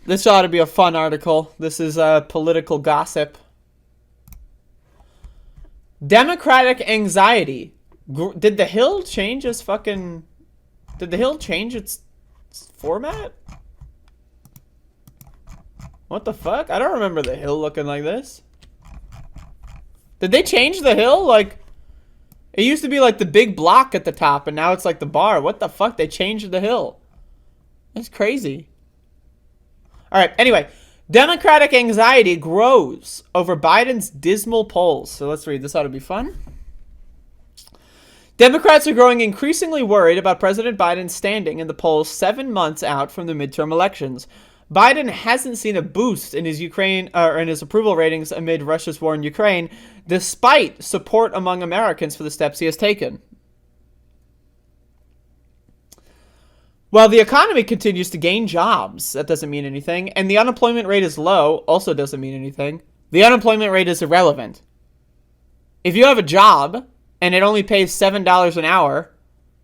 This ought to be a fun article. This is political gossip. Democratic anxiety. Did the Hill change its fucking... Did the Hill change its format? What the fuck? I don't remember the Hill looking like this. Did they change the Hill? Like, it used to be like the big block at the top, and now it's like the bar. What the fuck? They changed the Hill. That's crazy. All right, anyway. Democratic anxiety grows over Biden's dismal polls. So let's read. This ought to be fun. Democrats are growing increasingly worried about President Biden's standing in the polls 7 months out from the midterm elections. Biden hasn't seen a boost in his approval ratings amid Russia's war in Ukraine, despite support among Americans for the steps he has taken. While the economy continues to gain jobs, that doesn't mean anything, and the unemployment rate is low, also doesn't mean anything. The unemployment rate is irrelevant. If you have a job and it only pays $7 an hour,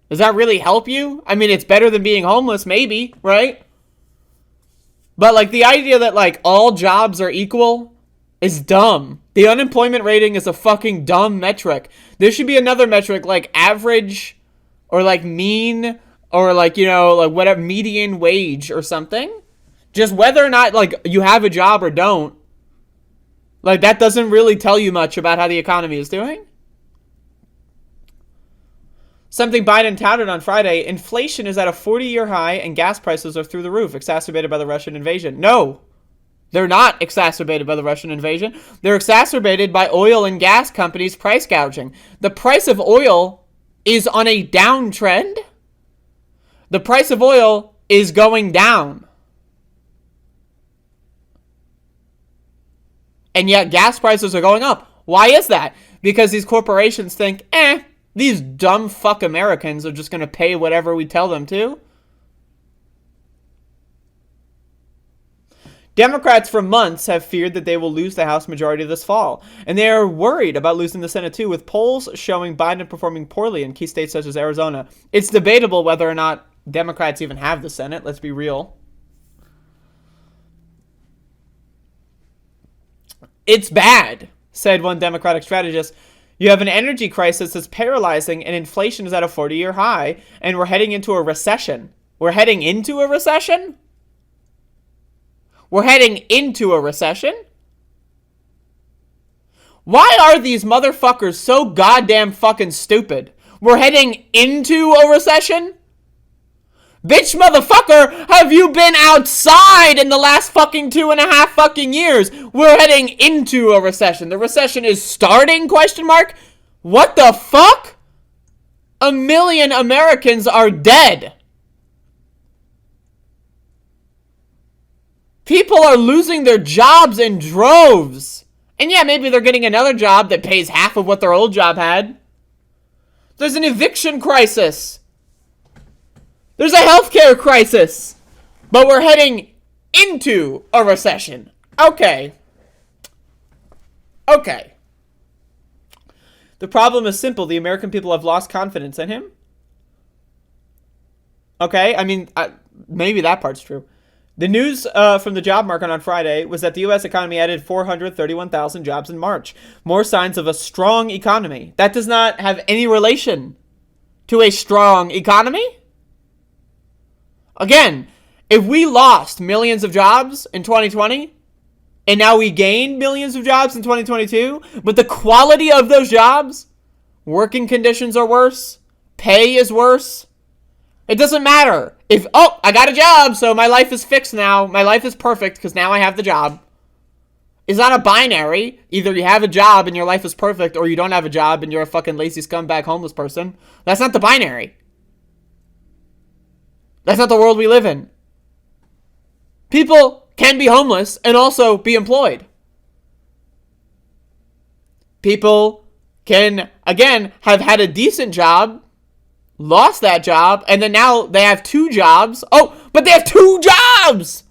does that really help you? I mean, it's better than being homeless, maybe, right? But, like, the idea that, like, all jobs are equal is dumb. The unemployment rating is a fucking dumb metric. There should be another metric, like average or, like, mean or, like, you know, like, whatever, median wage or something. Just whether or not, like, you have a job or don't. Like, that doesn't really tell you much about how the economy is doing. Something Biden touted on Friday, inflation is at a 40-year high and gas prices are through the roof, exacerbated by the Russian invasion. No, they're not exacerbated by the Russian invasion. They're exacerbated by oil and gas companies price gouging. The price of oil is on a downtrend. The price of oil is going down. And yet gas prices are going up. Why is that? Because these corporations think, these dumb fuck Americans are just going to pay whatever we tell them to. Democrats for months have feared that they will lose the House majority this fall. And they are worried about losing the Senate too, with polls showing Biden performing poorly in key states such as Arizona. It's debatable whether or not Democrats even have the Senate, let's be real. It's bad, said one Democratic strategist. You have an energy crisis that's paralyzing and inflation is at a 40-year high and we're heading into a recession. We're heading into a recession? We're heading into a recession? Why are these motherfuckers so goddamn fucking stupid? We're heading into a recession? Bitch motherfucker, have you been outside in the last fucking 2.5 fucking years? We're heading into a recession. The recession is starting, question mark? What the fuck? 1 million Americans are dead. People are losing their jobs in droves. And yeah, maybe they're getting another job that pays half of what their old job had. There's an eviction crisis. There's a healthcare crisis. But we're heading into a recession. Okay. Okay. The problem is simple. The American people have lost confidence in him. Okay, I mean, maybe that part's true. The news from the job market on Friday was that the U.S. economy added 431,000 jobs in March. More signs of a strong economy. That does not have any relation to a strong economy. Again, if we lost millions of jobs in 2020, and now we gained millions of jobs in 2022, but the quality of those jobs, working conditions are worse, pay is worse, it doesn't matter. If, I got a job, so my life is fixed now, my life is perfect because now I have the job. It's not a binary. Either you have a job and your life is perfect, or you don't have a job and you're a fucking lazy scumbag homeless person. That's not the binary. That's not the world we live in. People can be homeless and also be employed. People can, again, have had a decent job, lost that job, and then now they have 2 jobs. But they have 2 jobs!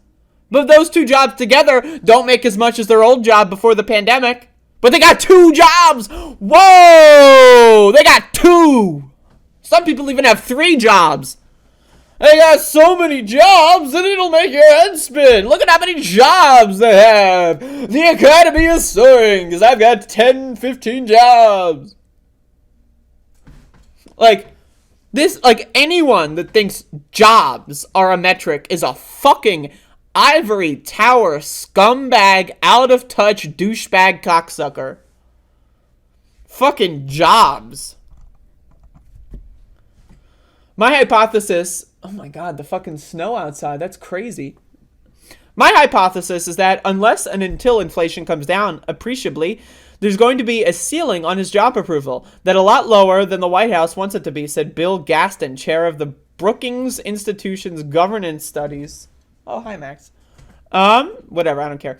But those 2 jobs together don't make as much as their old job before the pandemic. But they got 2 jobs! Whoa! They got 2! Some people even have 3 jobs. They got so many jobs that it'll make your head spin. Look at how many jobs they have. The economy is soaring because I've got 10, 15 jobs. Like, this, like, anyone that thinks jobs are a metric is a fucking ivory tower scumbag, out of touch douchebag cocksucker. Fucking jobs. My hypothesis... Oh my god, the fucking snow outside. That's crazy. My hypothesis is that unless and until inflation comes down appreciably, there's going to be a ceiling on his job approval that a lot lower than the White House wants it to be, said Bill Gaston, chair of the Brookings Institution's Governance Studies. Oh, hi, Max. Whatever, I don't care.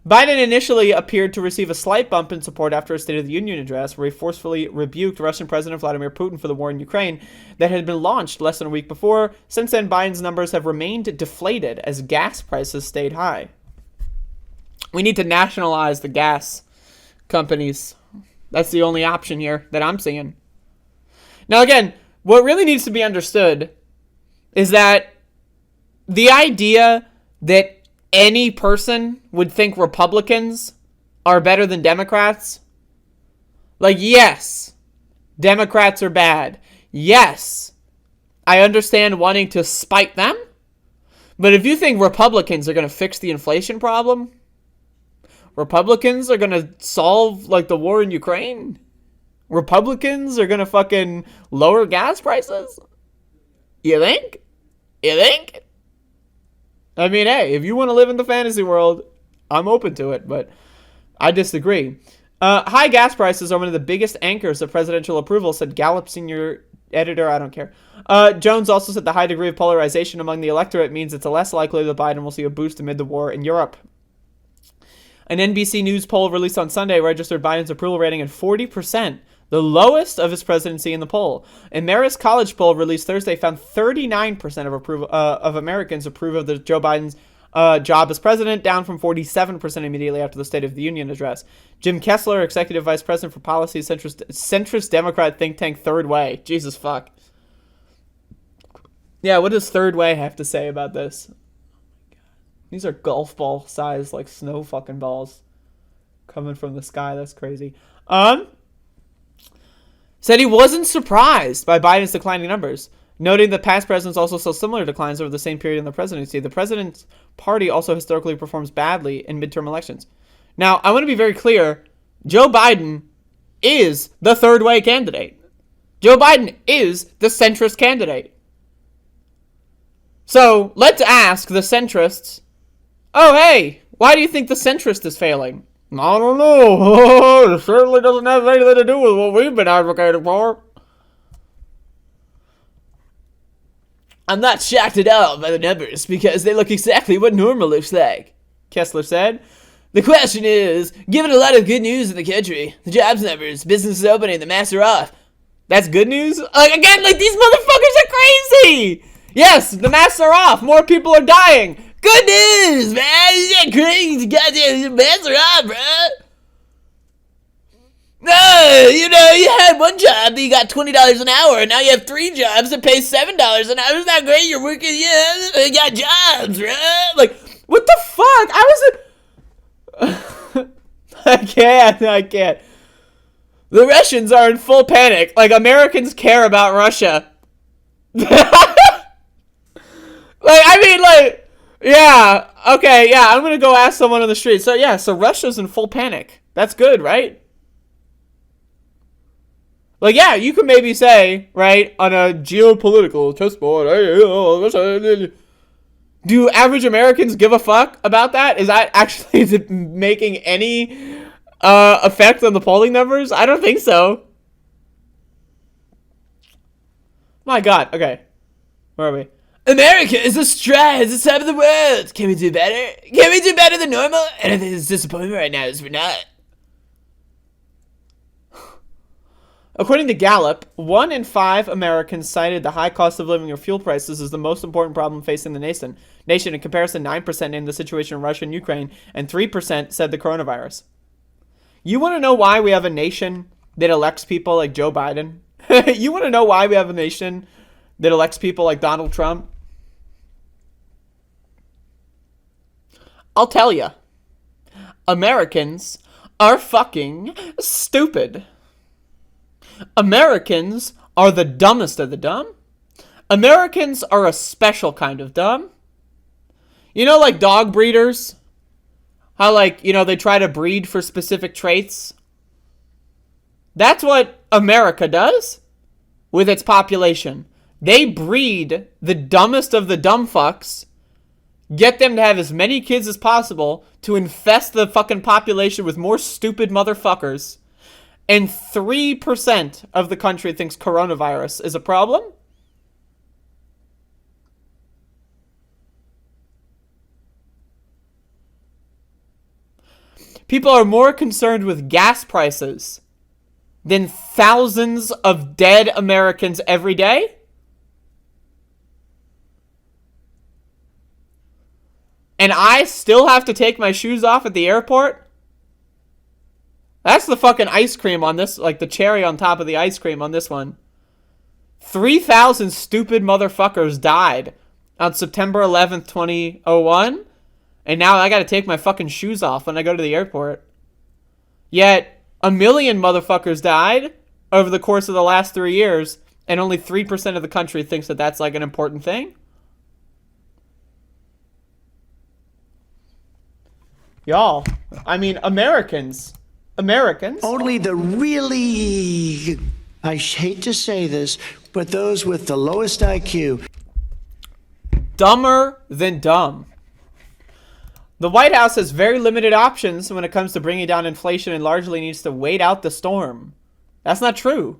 Biden initially appeared to receive a slight bump in support after a State of the Union address, where he forcefully rebuked Russian President Vladimir Putin for the war in Ukraine that had been launched less than a week before. Since then, Biden's numbers have remained deflated as gas prices stayed high. We need to nationalize the gas companies. That's the only option here that I'm seeing. Now, again, what really needs to be understood is that the idea that any person would think Republicans are better than Democrats. Like, yes, Democrats are bad. Yes, I understand wanting to spite them. But if you think Republicans are going to fix the inflation problem, Republicans are going to solve, like, the war in Ukraine, Republicans are going to fucking lower gas prices, you think? You think? I mean, hey, if you want to live in the fantasy world, I'm open to it, but I disagree. High gas prices are one of the biggest anchors of presidential approval, said Gallup senior editor. I don't care. Jones also said the high degree of polarization among the electorate means it's less likely that Biden will see a boost amid the war in Europe. An NBC News poll released on Sunday registered Biden's approval rating at 40%. The lowest of his presidency in the poll. A Marist College poll released Thursday found 39% of Americans approve of Joe Biden's job as president, down from 47% immediately after the State of the Union address. Jim Kessler, executive vice president for policy, centrist Democrat think tank Third Way. Jesus fuck. Yeah, what does Third Way have to say about this? Oh my god, these are golf ball size, like snow fucking balls coming from the sky. That's crazy. Said he wasn't surprised by Biden's declining numbers, noting that past presidents also saw similar declines over the same period in the presidency. The president's party also historically performs badly in midterm elections. Now, I want to be very clear. Joe Biden is the third way candidate. Joe Biden is the centrist candidate. So, let's ask the centrists, oh, hey, why do you think the centrist is failing? I don't know. It certainly doesn't have anything to do with what we've been advocating for. I'm not shocked at all by the numbers because they look exactly what normal looks like, Kessler said. The question is, given a lot of good news in the country, the jobs numbers, businesses opening, the masks are off. That's good news? Like, again, like, these motherfuckers are crazy. Yes, the masks are off. More people are dying. Good news, man! You get crazy, goddamn masks are on, bro! No, you know, you had one job that you got $20 an hour, and now you have 3 jobs that pay $7 an hour. Isn't that great? You're working, yeah, you got jobs, bro! Like, what the fuck? I can't. The Russians are in full panic. Like, Americans care about Russia. Yeah, okay, yeah, I'm gonna go ask someone on the street. So, yeah, so Russia's in full panic. That's good, right? Like, yeah, you could maybe say, right, on a geopolitical chessboard, do average Americans give a fuck about that? Is that actually making any effect on the polling numbers? I don't think so. My god, okay. Where are we? America is a strive the top of the world. Can we do better? Can we do better than normal? I don't think it's disappointment right now is we're not. According to Gallup, 1 in 5 Americans cited the high cost of living or fuel prices as the most important problem facing the nation. In comparison, 9% named the situation in Russia and Ukraine, and 3% said the coronavirus. You want to know why we have a nation that elects people like Joe Biden? You want to know why we have a nation that elects people like Donald Trump? I'll tell you. Americans are fucking stupid. Americans are the dumbest of the dumb. Americans are a special kind of dumb. You know, like dog breeders? How, like, you know, they try to breed for specific traits? That's what America does with its population. They breed the dumbest of the dumb fucks, get them to have as many kids as possible to infest the fucking population with more stupid motherfuckers. And 3% of the country thinks coronavirus is a problem. People are more concerned with gas prices than thousands of dead Americans every day. And I still have to take my shoes off at the airport? That's the fucking ice cream on this, like the cherry on top of the ice cream on this one. 3,000 stupid motherfuckers died on September 11th, 2001. And now I gotta take my fucking shoes off when I go to the airport. Yet, 1 million motherfuckers died over the course of the last 3 years, and only 3% of the country thinks that that's like an important thing. Y'all, I mean, Americans. Only the really, I hate to say this, but those with the lowest IQ. Dumber than dumb. The White House has very limited options when it comes to bringing down inflation and largely needs to wait out the storm. That's not true.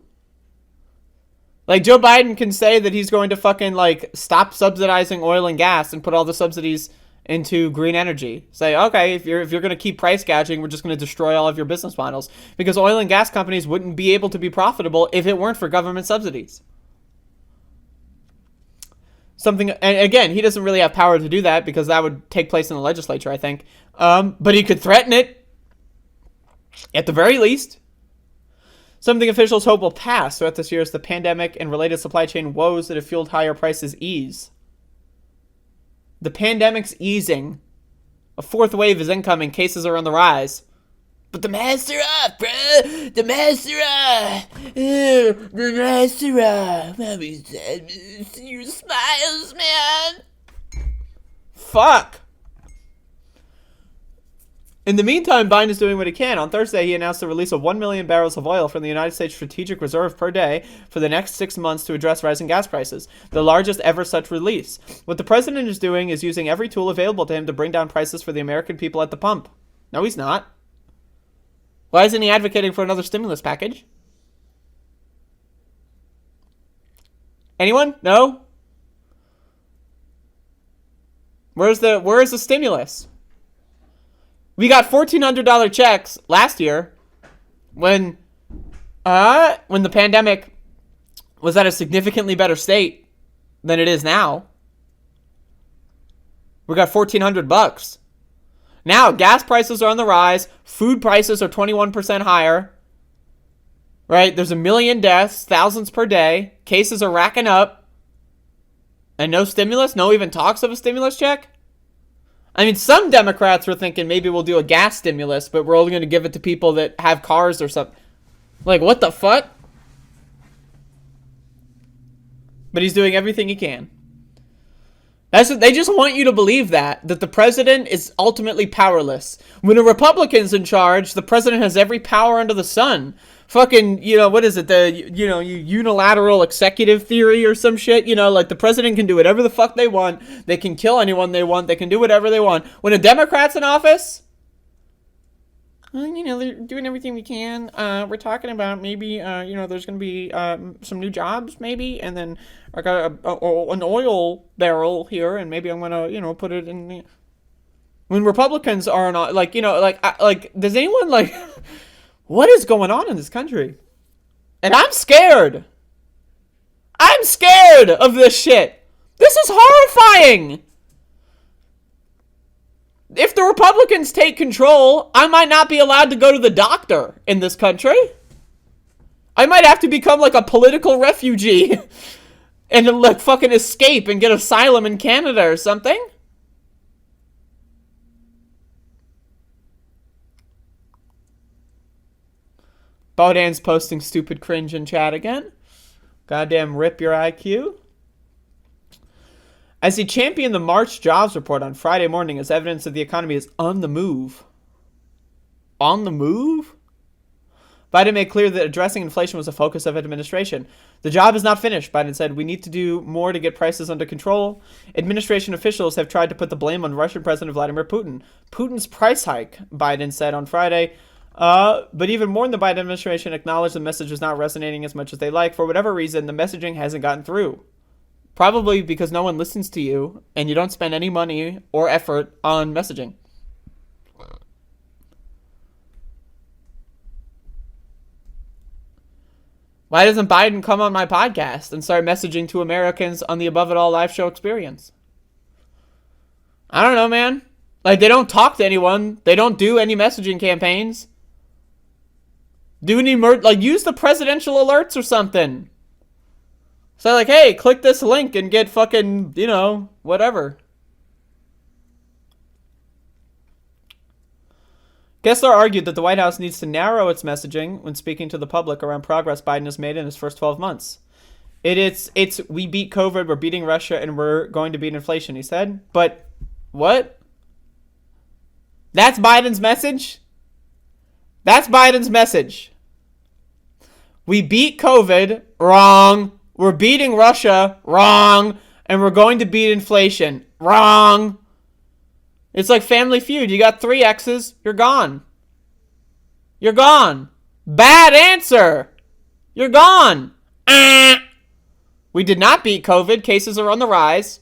Like, Joe Biden can say that he's going to fucking, like, stop subsidizing oil and gas and put all the subsidies into green energy. Say, okay, if you're going to keep price gouging, we're just going to destroy all of your business models. Because oil and gas companies wouldn't be able to be profitable if it weren't for government subsidies. And again, he doesn't really have power to do that because that would take place in the legislature, I think. But he could threaten it, at the very least. Something officials hope will pass throughout this year as the pandemic and related supply chain woes that have fueled higher prices ease. The pandemic's easing. A fourth wave is incoming. Cases are on the rise. But the masks are off, bruh. The masks are off. The masks are off. Mommy said, see your smiles, man. Fuck. In the meantime, Biden is doing what he can. On Thursday, he announced the release of 1 million barrels of oil from the United States Strategic Reserve per day for the next 6 months to address rising gas prices, the largest ever such release. What the president is doing is using every tool available to him to bring down prices for the American people at the pump. No, he's not. Why isn't he advocating for another stimulus package? Anyone? No? Where is the stimulus? We got $1,400 checks last year when the pandemic was at a significantly better state than it is now. We got $1,400. Now, gas prices are on the rise. Food prices are 21% higher. Right? There's 1 million deaths, thousands per day. Cases are racking up. And no stimulus? No even talks of a stimulus check? I mean, some Democrats were thinking maybe we'll do a gas stimulus, but we're only going to give it to people that have cars or something. Like, what the fuck? But he's doing everything he can. They just want you to believe that the president is ultimately powerless. When a Republican's in charge, the president has every power under the sun. Fucking, what is it? Unilateral executive theory or some shit. Like the president can do whatever the fuck they want. They can kill anyone they want. They can do whatever they want. When a Democrat's in office, they're doing everything we can. We're talking about maybe, there's going to be some new jobs maybe. And then I got an oil barrel here and maybe I'm going to, put it in the... When Republicans are not, does anyone, what is going on in this country? And I'm scared. I'm scared of this shit. This is horrifying. If the Republicans take control, I might not be allowed to go to the doctor in this country. I might have to become like a political refugee and fucking escape and get asylum in Canada or something. Bodan's posting stupid cringe in chat again. Goddamn rip your IQ. As he championed the March jobs report on Friday morning as evidence that the economy is on the move. On the move? Biden made clear that addressing inflation was a focus of administration. The job is not finished, Biden said. We need to do more to get prices under control. Administration officials have tried to put the blame on Russian President Vladimir Putin. Putin's price hike, Biden said on Friday. But even more than the Biden administration acknowledged the message was not resonating as much as they like. For whatever reason, the messaging hasn't gotten through. Probably because no one listens to you and you don't spend any money or effort on messaging. Why doesn't Biden come on my podcast and start messaging to Americans on the Above It All live show experience? I don't know, man. Like, they don't talk to anyone. They don't do any messaging campaigns. Do any use the presidential alerts or something. So, like, hey, click this link and get fucking, whatever. Gessler argued that the White House needs to narrow its messaging when speaking to the public around progress Biden has made in his first 12 months. It's we beat COVID, we're beating Russia, and we're going to beat inflation, he said. But what? That's Biden's message? That's Biden's message. We beat COVID, wrong. We're beating Russia, wrong. And we're going to beat inflation, wrong. It's like Family Feud. You got 3 X's, you're gone. You're gone. Bad answer. You're gone. We did not beat COVID. Cases are on the rise.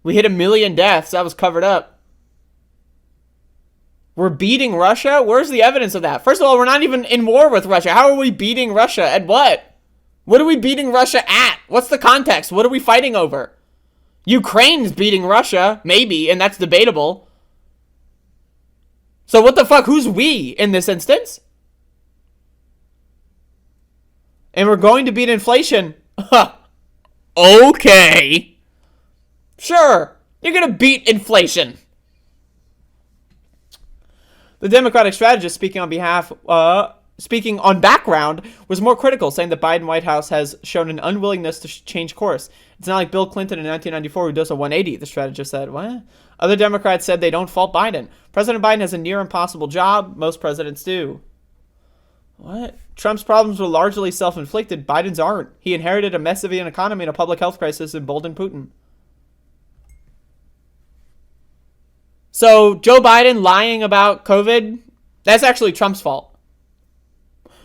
We hit 1 million deaths. That was covered up. We're beating Russia? Where's the evidence of that? First of all, we're not even in war with Russia. How are we beating Russia? At what? What are we beating Russia at? What's the context? What are we fighting over? Ukraine's beating Russia, maybe, and that's debatable. So what the fuck? Who's we in this instance? And we're going to beat inflation. Okay. Sure. You're going to beat inflation. The Democratic strategist speaking on background was more critical, saying the Biden White House has shown an unwillingness to change course. It's not like Bill Clinton in 1994 who does a 180, the strategist said. What? Other Democrats said they don't fault Biden. President Biden has a near impossible job. Most presidents do. What? Trump's problems were largely self-inflicted. Biden's aren't. He inherited a mess of an economy and a public health crisis and emboldened Putin. So Joe Biden lying about COVID, that's actually Trump's fault.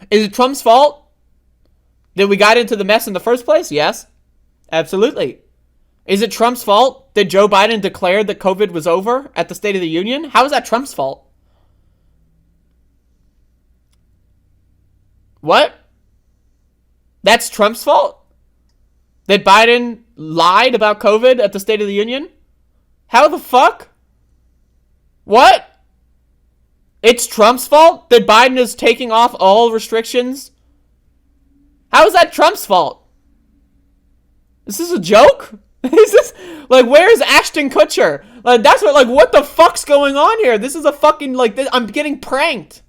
Is it Trump's fault that we got into the mess in the first place? Yes, absolutely. Is it Trump's fault that Joe Biden declared that COVID was over at the State of the Union? How is that Trump's fault? What? That's Trump's fault? That Biden lied about COVID at the State of the Union? How the fuck? What? It's Trump's fault that Biden is taking off all restrictions? How is that Trump's fault? Is this a joke? Is this, like, where's Ashton Kutcher? Like, that's what, like, what the fuck's going on here? This is a fucking, like, I'm getting pranked.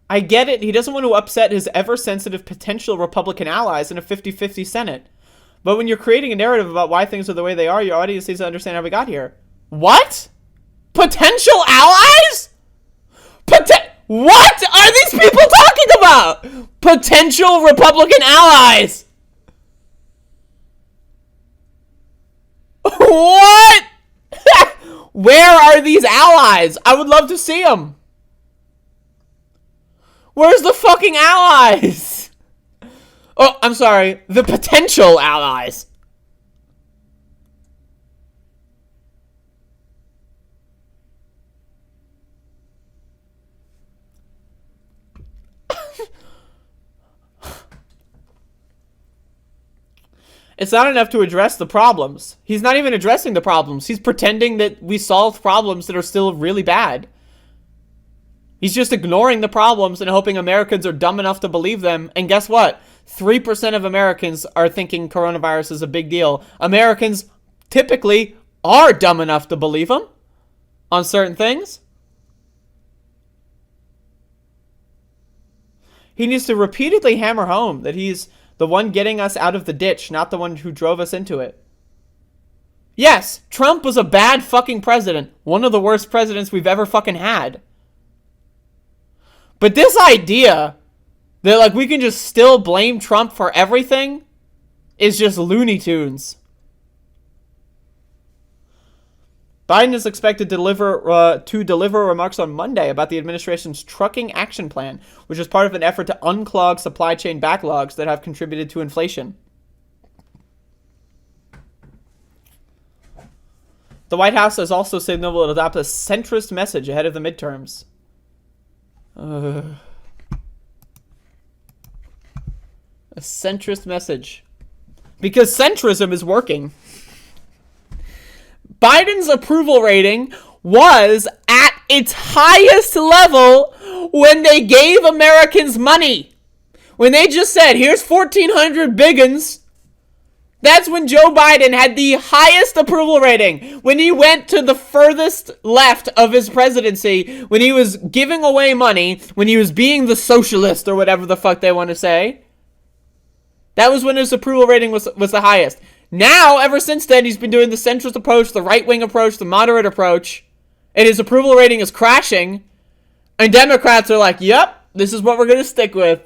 I get it. He doesn't want to upset his ever-sensitive potential Republican allies in a 50-50 Senate. But when you're creating a narrative about why things are the way they are, your audience needs to understand how we got here. What? Potential allies? What are these people talking about? Potential Republican allies. What? Where are these allies? I would love to see them. Where's the fucking allies? Oh, I'm sorry. The potential allies. It's not enough to address the problems. He's not even addressing the problems. He's pretending that we solved problems that are still really bad. He's just ignoring the problems and hoping Americans are dumb enough to believe them. And guess what? 3% of Americans are thinking coronavirus is a big deal. Americans typically are dumb enough to believe them on certain things. He needs to repeatedly hammer home that he's the one getting us out of the ditch, not the one who drove us into it. Yes, Trump was a bad fucking president. One of the worst presidents we've ever fucking had. But this idea that, like, we can just still blame Trump for everything is just Looney Tunes. Biden is expected to deliver remarks on Monday about the administration's trucking action plan, which is part of an effort to unclog supply chain backlogs that have contributed to inflation. The White House has also signaled it will adopt a centrist message ahead of the midterms. A centrist message. Because centrism is working. Biden's approval rating was at its highest level when they gave Americans money. When they just said, here's 1,400 biggins. That's when Joe Biden had the highest approval rating. When he went to the furthest left of his presidency, when he was giving away money, when he was being the socialist or whatever the fuck they want to say. That was when his approval rating was the highest. Now, ever since then, he's been doing the centrist approach, the right-wing approach, the moderate approach, and his approval rating is crashing. And Democrats are like, yep, this is what we're going to stick with.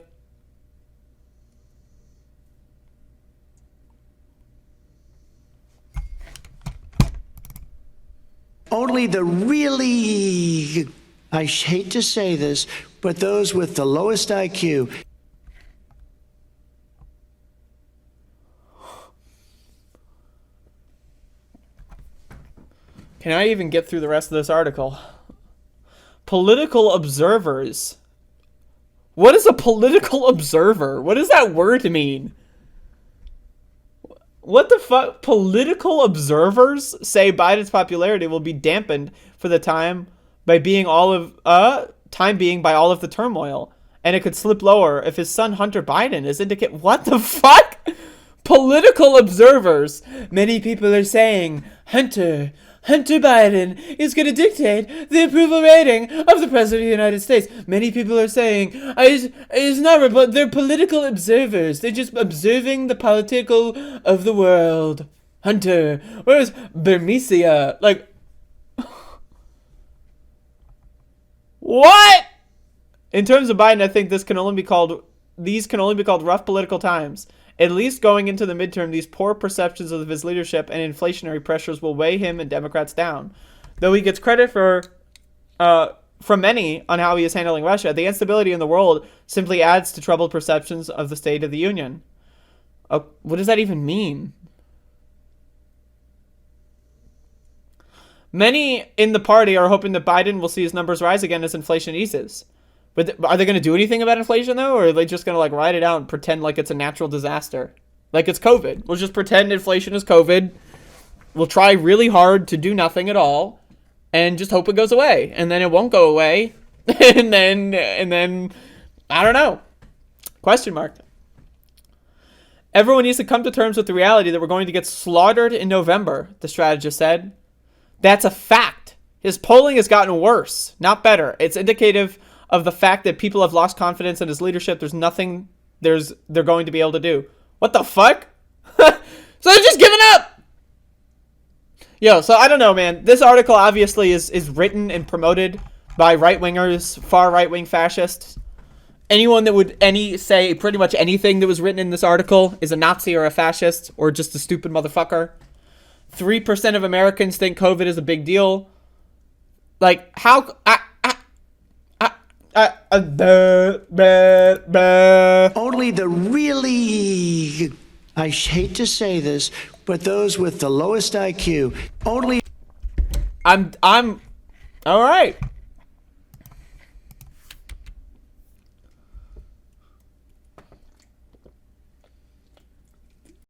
Only the really, I hate to say this, but those with the lowest IQ. Can I even get through the rest of this article? Political observers. What is a political observer? What does that word mean? What the fuck? Political observers say Biden's popularity will be dampened for the time by being by all of the turmoil, and it could slip lower if his son Hunter Biden is indicate. What the fuck? Political observers. Many people are saying Hunter Biden is going to dictate the approval rating of the President of the United States. Many people are saying, it's not, but they're political observers. They're just observing the political of the world. Hunter, where's Bermesia? Like, what? In terms of Biden, I think these can only be called rough political times. At least going into the midterm, these poor perceptions of his leadership and inflationary pressures will weigh him and Democrats down. Though he gets credit from many on how he is handling Russia, the instability in the world simply adds to troubled perceptions of the State of the Union. What does that even mean? Many in the party are hoping that Biden will see his numbers rise again as inflation eases. But are they going to do anything about inflation, though? Or are they just going to, like, ride it out and pretend like it's a natural disaster? Like it's COVID. We'll just pretend inflation is COVID. We'll try really hard to do nothing at all and just hope it goes away. And then it won't go away. and then, I don't know. Question mark. Everyone needs to come to terms with the reality that we're going to get slaughtered in November, the strategist said. That's a fact. His polling has gotten worse, not better. It's indicative of the fact that people have lost confidence in his leadership. There's nothing they're going to be able to do. What the fuck? So they're just giving up. Yo, so I don't know, man. This article obviously is written and promoted by right-wingers, far right-wing fascists. Anyone that would say pretty much anything that was written in this article is a Nazi or a fascist or just a stupid motherfucker. 3% of Americans think COVID is a big deal. Like, how... Only the really, I hate to say this, but those with the lowest IQ. I'm all right.